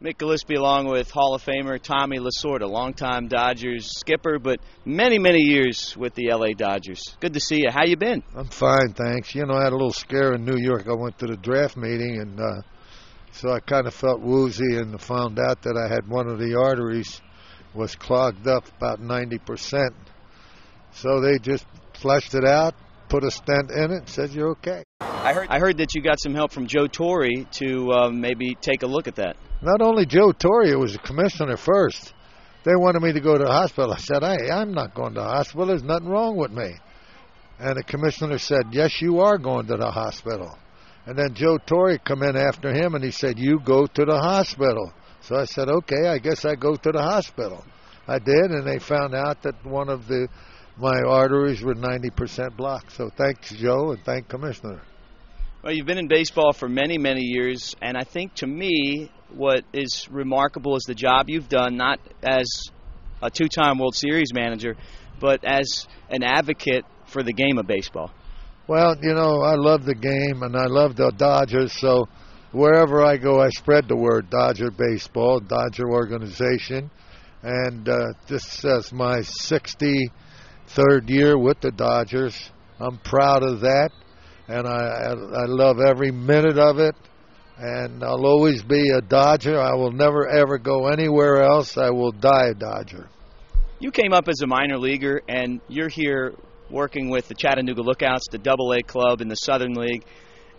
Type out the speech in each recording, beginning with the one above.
Mick Gillispie along with Hall of Famer Tommy Lasorda, longtime Dodgers skipper, but many, many years with the L.A. Dodgers. Good to see you. How you been? I'm fine, thanks. You know, I had a little scare in New York. I went to the draft meeting, and so I kind of felt woozy and found out that I had one of the arteries was clogged up about 90%. So they just flushed it out, put a stent in it, and said, you're okay. I heard that you got some help from Joe Torre to maybe take a look at that. Not only Joe Torre, it was the commissioner first. They wanted me to go to the hospital. I said, hey, I'm not going to the hospital. There's nothing wrong with me. And the commissioner said, yes, you are going to the hospital. And then Joe Torre come in after him, and he said, you go to the hospital. So I said, okay, I guess I go to the hospital. I did, and they found out that one of my arteries were 90% blocked. So thanks, Joe, and thank Commissioner. Well, you've been in baseball for many, many years, and I think to me what is remarkable is the job you've done, not as a two-time World Series manager, but as an advocate for the game of baseball. Well, you know, I love the game, and I love the Dodgers, so wherever I go, I spread the word Dodger baseball, Dodger organization, and this is my 63rd year with the Dodgers. I'm proud of that. And I love every minute of it, and I'll always be a Dodger. I will never, ever go anywhere else. I will die a Dodger. You came up as a minor leaguer, and you're here working with the Chattanoga Lookouts, the Double-A club in the Southern League,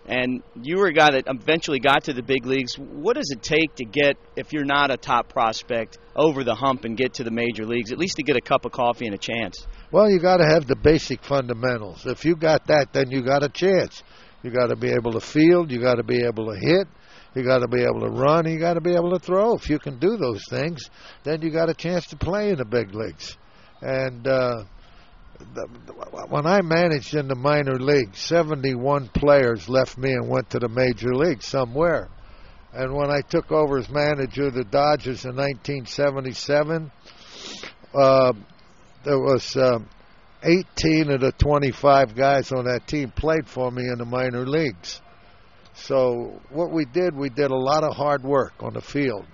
and you were a guy that eventually got to the big leagues. What does it take to get, if you're not a top prospect, over the hump and get to the major leagues, at least to get a cup of coffee and a chance? Well, you got to have the basic fundamentals. If you got that, then you got a chance. You got to be able to field. You got to be able to hit. You got to be able to run. You got to be able to throw. If you can do those things, then you got a chance to play in the big leagues. And when I managed in the minor leagues, 71 players left me and went to the major leagues somewhere. And when I took over as manager of the Dodgers in 1977, there was 18 of the 25 guys on that team played for me in the minor leagues. So what we did a lot of hard work on the field.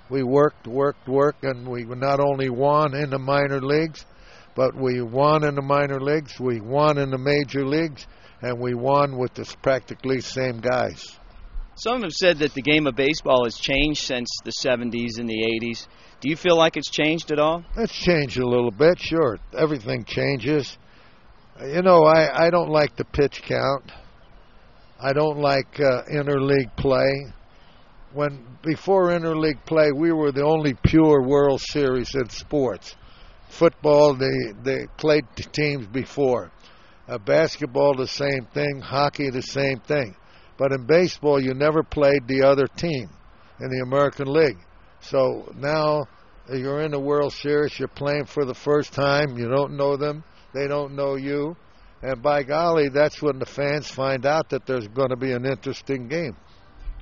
We worked, and we not only won in the minor leagues, but we won in the minor leagues, we won in the major leagues, and we won with the practically same guys. Some have said that the game of baseball has changed since the 70s and the 80s. Do you feel like it's changed at all? It's changed a little bit, sure. Everything changes. You know, I don't like the pitch count. I don't like interleague play. Before interleague play, we were the only pure World Series in sports. Football, they played teams before. Basketball, the same thing. Hockey, the same thing. But in baseball, you never played the other team in the American League. So now you're in the World Series, you're playing for the first time, you don't know them, they don't know you, and by golly, that's when the fans find out that there's going to be an interesting game.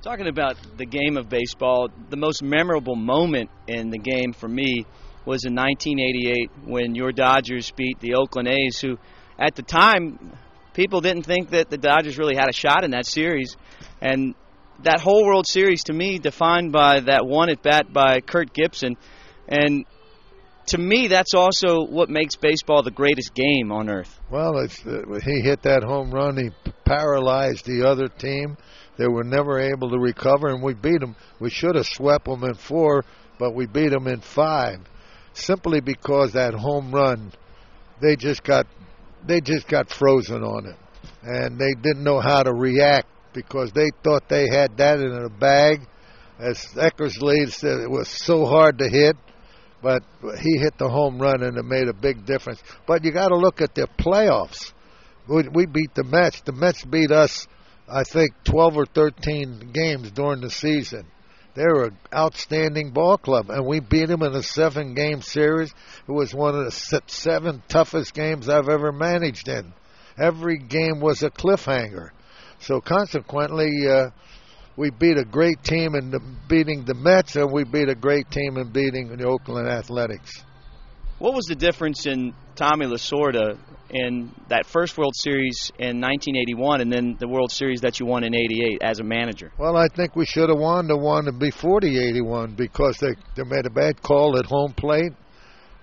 Talking about the game of baseball, the most memorable moment in the game for me was in 1988 when your Dodgers beat the Oakland A's, who at the time people didn't think that the Dodgers really had a shot in that series. And that whole World Series, to me, defined by that one at-bat by Kurt Gibson. And to me, that's also what makes baseball the greatest game on earth. Well, he hit that home run. He paralyzed the other team. They were never able to recover, and we beat them. We should have swept them in 4, but we beat them in 5. Simply because that home run, they just got frozen on it. And they didn't know how to react, because they thought they had that in a bag. As Eckersley said, it was so hard to hit, but he hit the home run and it made a big difference. But you got to look at the playoffs. We beat the Mets. The Mets beat us, I think, 12 or 13 games during the season. They were an outstanding ball club, and we beat them in a 7-game series. It was one of the 7 toughest games I've ever managed in. Every game was a cliffhanger. So consequently, we beat a great team in beating the Mets, and we beat a great team in beating the Oakland Athletics. What was the difference in Tommy Lasorda in that first World Series in 1981 and then the World Series that you won in '88 as a manager? Well, I think we should have won the one before the '81 because they made a bad call at home plate.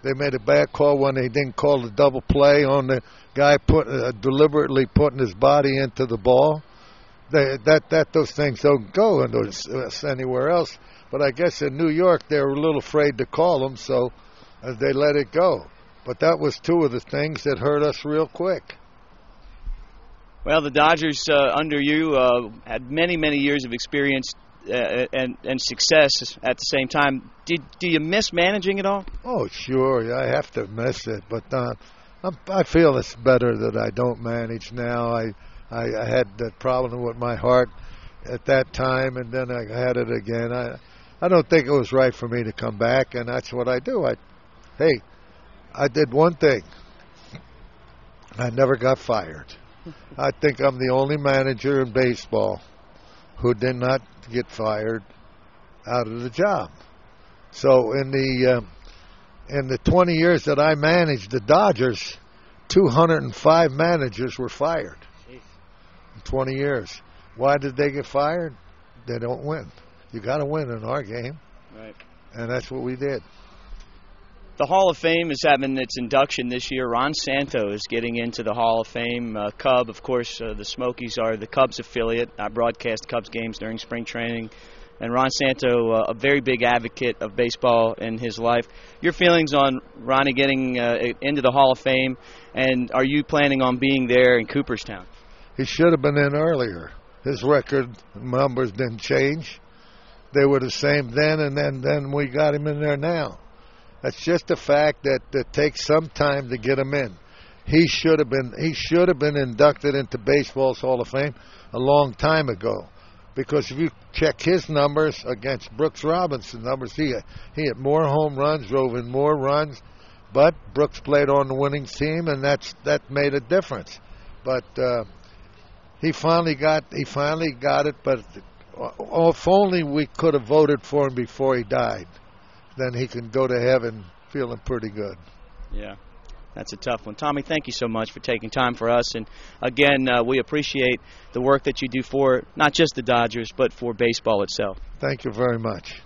They made a bad call when they didn't call the double play on the guy deliberately putting his body into the ball. Those things don't go anywhere else. But I guess in New York they were a little afraid to call them, so they let it go. But that was two of the things that hurt us real quick. Well, the Dodgers under you had many, many years of experience and success at the same time. Do you miss managing at all? Oh, sure. I have to miss it. But I feel it's better that I don't manage now. I had that problem with my heart at that time, and then I had it again. I don't think it was right for me to come back, and that's what I do. I did one thing. I never got fired. I think I'm the only manager in baseball who did not get fired out of the job. So in the 20 years that I managed the Dodgers, 205 managers were fired in 20 years. Why did they get fired? They don't win. You got to win in our game. Right. And that's what we did. The Hall of Fame is having its induction this year. Ron Santo is getting into the Hall of Fame. Cub, of course, the Smokies are the Cubs affiliate. I broadcast Cubs games during spring training. And Ron Santo, a very big advocate of baseball in his life. Your feelings on Ronnie getting into the Hall of Fame, and are you planning on being there in Cooperstown? He should have been in earlier. His record numbers didn't change. They were the same then, and then we got him in there now. That's just a fact that it takes some time to get him in. He should have been inducted into baseball's Hall of Fame a long time ago. Because if you check his numbers against Brooks Robinson's numbers, he had more home runs, drove in more runs, but Brooks played on the winning team, and that made a difference. But he finally got it. But if only we could have voted for him before he died, then he can go to heaven feeling pretty good. Yeah. That's a tough one. Tommy, thank you so much for taking time for us. And, again, we appreciate the work that you do for not just the Dodgers, but for baseball itself. Thank you very much.